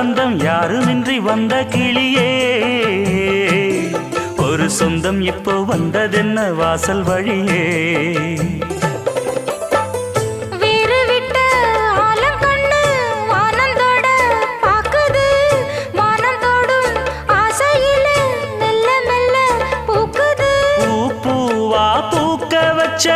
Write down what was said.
பந்தம் யாருமின்றி வந்த கிளியே ஒரு சொந்தம் இப்போ வந்ததென்ன வாசல் வழியே பூக்க வச்ச